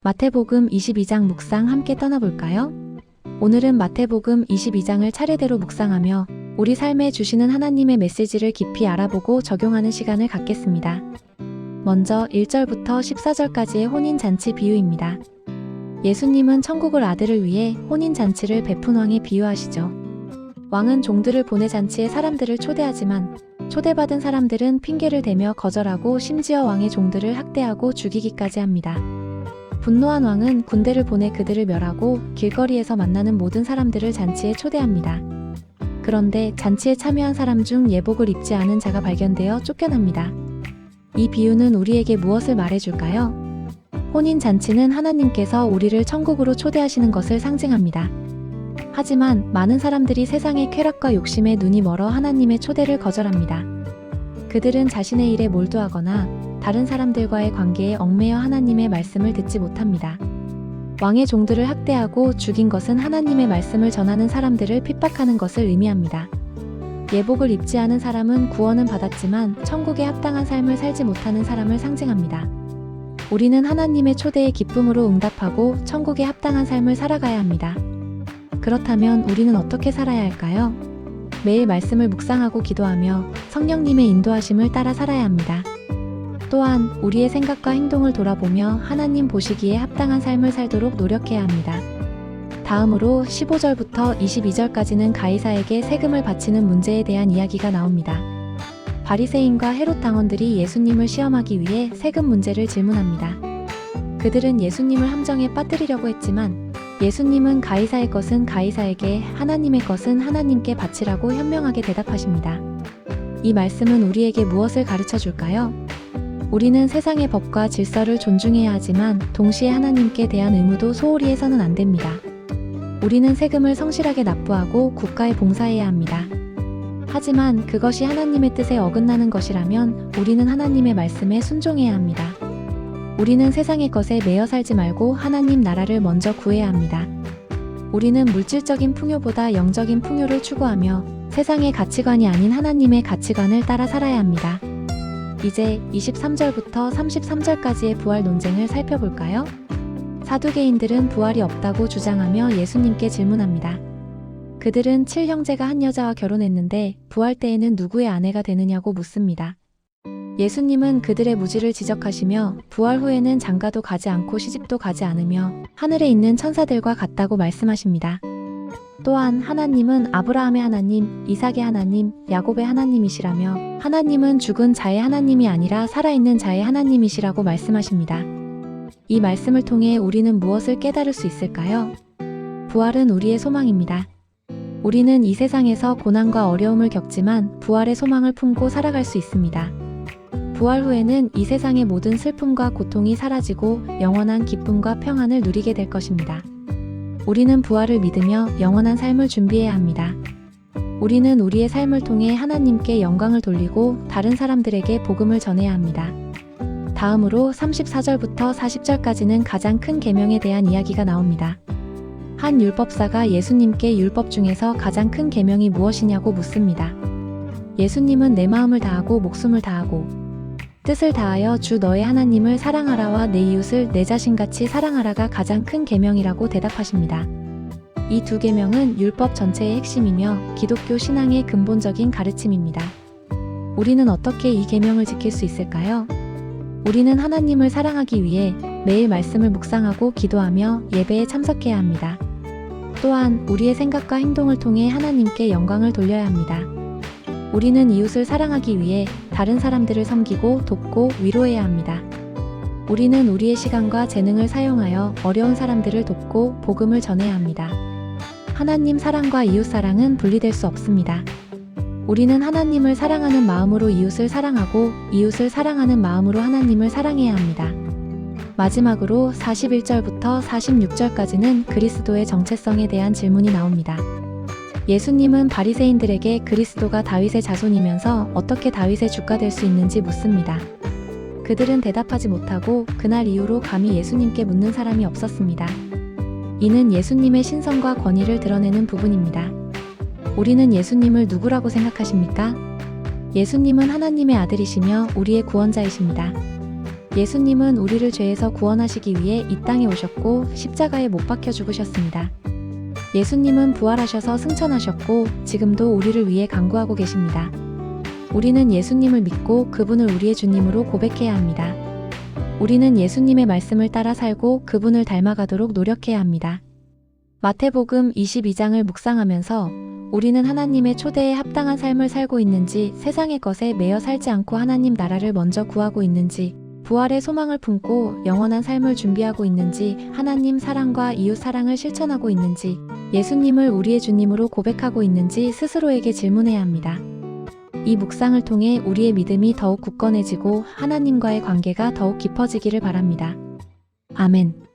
마태복음 22장 묵상 함께 떠나볼까요? 오늘은 마태복음 22장을 차례대로 묵상하며 우리 삶에 주시는 하나님의 메시지를 깊이 알아보고 적용하는 시간을 갖겠습니다. 먼저 1절부터 14절까지의 혼인잔치 비유입니다. 예수님은 천국을 아들을 위해 혼인잔치를 베푼 왕에 비유하시죠. 왕은 종들을 보내 잔치에 사람들을 초대하지만 초대받은 사람들은 핑계를 대며 거절하고 심지어 왕의 종들을 학대하고 죽이기까지 합니다. 분노한 왕은 군대를 보내 그들을 멸하고 길거리에서 만나는 모든 사람들을 잔치에 초대합니다. 그런데 잔치에 참여한 사람 중 예복을 입지 않은 자가 발견되어 쫓겨납니다. 이 비유는 우리에게 무엇을 말해줄까요? 혼인잔치는 하나님께서 우리를 천국으로 초대하시는 것을 상징합니다. 하지만 많은 사람들이 세상의 쾌락과 욕심에 눈이 멀어 하나님의 초대를 거절합니다. 그들은 자신의 일에 몰두하거나 다른 사람들과의 관계에 얽매여 하나님의 말씀을 듣지 못합니다. 왕의 종들을 학대하고 죽인 것은 하나님의 말씀을 전하는 사람들을 핍박하는 것을 의미합니다. 예복을 입지 않은 사람은 구원은 받았지만 천국에 합당한 삶을 살지 못하는 사람을 상징합니다. 우리는 하나님의 초대에 기쁨으로 응답하고 천국에 합당한 삶을 살아가야 합니다. 그렇다면 우리는 어떻게 살아야 할까요? 매일 말씀을 묵상하고 기도하며 성령님의 인도하심을 따라 살아야 합니다. 또한 우리의 생각과 행동을 돌아보며 하나님 보시기에 합당한 삶을 살도록 노력해야 합니다. 다음으로 15절부터 22절까지는 가이사에게 세금을 바치는 문제에 대한 이야기가 나옵니다. 바리새인과 헤롯 당원들이 예수님을 시험하기 위해 세금 문제를 질문합니다. 그들은 예수님을 함정에 빠뜨리려고 했지만 예수님은 가이사의 것은 가이사에게, 하나님의 것은 하나님께 바치라고 현명하게 대답하십니다. 이 말씀은 우리에게 무엇을 가르쳐 줄까요? 우리는 세상의 법과 질서를 존중해야 하지만 동시에 하나님께 대한 의무도 소홀히 해서는 안 됩니다. 우리는 세금을 성실하게 납부하고 국가에 봉사해야 합니다. 하지만 그것이 하나님의 뜻에 어긋나는 것이라면 우리는 하나님의 말씀에 순종해야 합니다. 우리는 세상의 것에 매여 살지 말고 하나님 나라를 먼저 구해야 합니다. 우리는 물질적인 풍요보다 영적인 풍요를 추구하며 세상의 가치관이 아닌 하나님의 가치관을 따라 살아야 합니다. 이제 23절부터 33절까지의 부활 논쟁을 살펴볼까요? 사두개인들은 부활이 없다고 주장하며 예수님께 질문합니다. 그들은 7형제가 한 여자와 결혼했는데 부활 때에는 누구의 아내가 되느냐고 묻습니다. 예수님은 그들의 무지를 지적하시며 부활 후에는 장가도 가지 않고 시집도 가지 않으며 하늘에 있는 천사들과 같다고 말씀하십니다. 또한 하나님은 아브라함의 하나님, 이삭의 하나님, 야곱의 하나님이시라며 하나님은 죽은 자의 하나님이 아니라 살아있는 자의 하나님이시라고 말씀하십니다. 이 말씀을 통해 우리는 무엇을 깨달을 수 있을까요? 부활은 우리의 소망입니다. 우리는 이 세상에서 고난과 어려움을 겪지만 부활의 소망을 품고 살아갈 수 있습니다. 부활 후에는 이 세상의 모든 슬픔과 고통이 사라지고 영원한 기쁨과 평안을 누리게 될 것입니다. 우리는 부활을 믿으며 영원한 삶을 준비해야 합니다. 우리는 우리의 삶을 통해 하나님께 영광을 돌리고 다른 사람들에게 복음을 전해야 합니다. 다음으로 34절부터 40절까지는 가장 큰 계명에 대한 이야기가 나옵니다. 한 율법사가 예수님께 율법 중에서 가장 큰 계명이 무엇이냐고 묻습니다. 예수님은 내 마음을 다하고 목숨을 다하고 뜻을 다하여 주 너의 하나님을 사랑하라와 내 이웃을 내 자신같이 사랑하라가 가장 큰 계명이라고 대답하십니다. 이 두 계명은 율법 전체의 핵심이며 기독교 신앙의 근본적인 가르침입니다. 우리는 어떻게 이 계명을 지킬 수 있을까요? 우리는 하나님을 사랑하기 위해 매일 말씀을 묵상하고 기도하며 예배에 참석해야 합니다. 또한 우리의 생각과 행동을 통해 하나님께 영광을 돌려야 합니다. 우리는 이웃을 사랑하기 위해 다른 사람들을 섬기고 돕고 위로해야 합니다. 우리는 우리의 시간과 재능을 사용하여 어려운 사람들을 돕고 복음을 전해야 합니다. 하나님 사랑과 이웃 사랑은 분리될 수 없습니다. 우리는 하나님을 사랑하는 마음으로 이웃을 사랑하고 이웃을 사랑하는 마음으로 하나님을 사랑해야 합니다. 마지막으로 41절부터 46절까지는 그리스도의 정체성에 대한 질문이 나옵니다. 예수님은 바리새인들에게 그리스도가 다윗의 자손이면서 어떻게 다윗의 주가 될 수 있는지 묻습니다. 그들은 대답하지 못하고 그날 이후로 감히 예수님께 묻는 사람이 없었습니다. 이는 예수님의 신성과 권위를 드러내는 부분입니다. 우리는 예수님을 누구라고 생각하십니까? 예수님은 하나님의 아들이시며 우리의 구원자이십니다. 예수님은 우리를 죄에서 구원하시기 위해 이 땅에 오셨고 십자가에 못 박혀 죽으셨습니다. 예수님은 부활하셔서 승천하셨고 지금도 우리를 위해 간구하고 계십니다. 우리는 예수님을 믿고 그분을 우리의 주님으로 고백해야 합니다. 우리는 예수님의 말씀을 따라 살고 그분을 닮아가도록 노력해야 합니다. 마태복음 22장을 묵상하면서 우리는 하나님의 초대에 합당한 삶을 살고 있는지, 세상의 것에 매여 살지 않고 하나님 나라를 먼저 구하고 있는지, 부활의 소망을 품고 영원한 삶을 준비하고 있는지, 하나님 사랑과 이웃 사랑을 실천하고 있는지, 예수님을 우리의 주님으로 고백하고 있는지 스스로에게 질문해야 합니다. 이 묵상을 통해 우리의 믿음이 더욱 굳건해지고 하나님과의 관계가 더욱 깊어지기를 바랍니다. 아멘.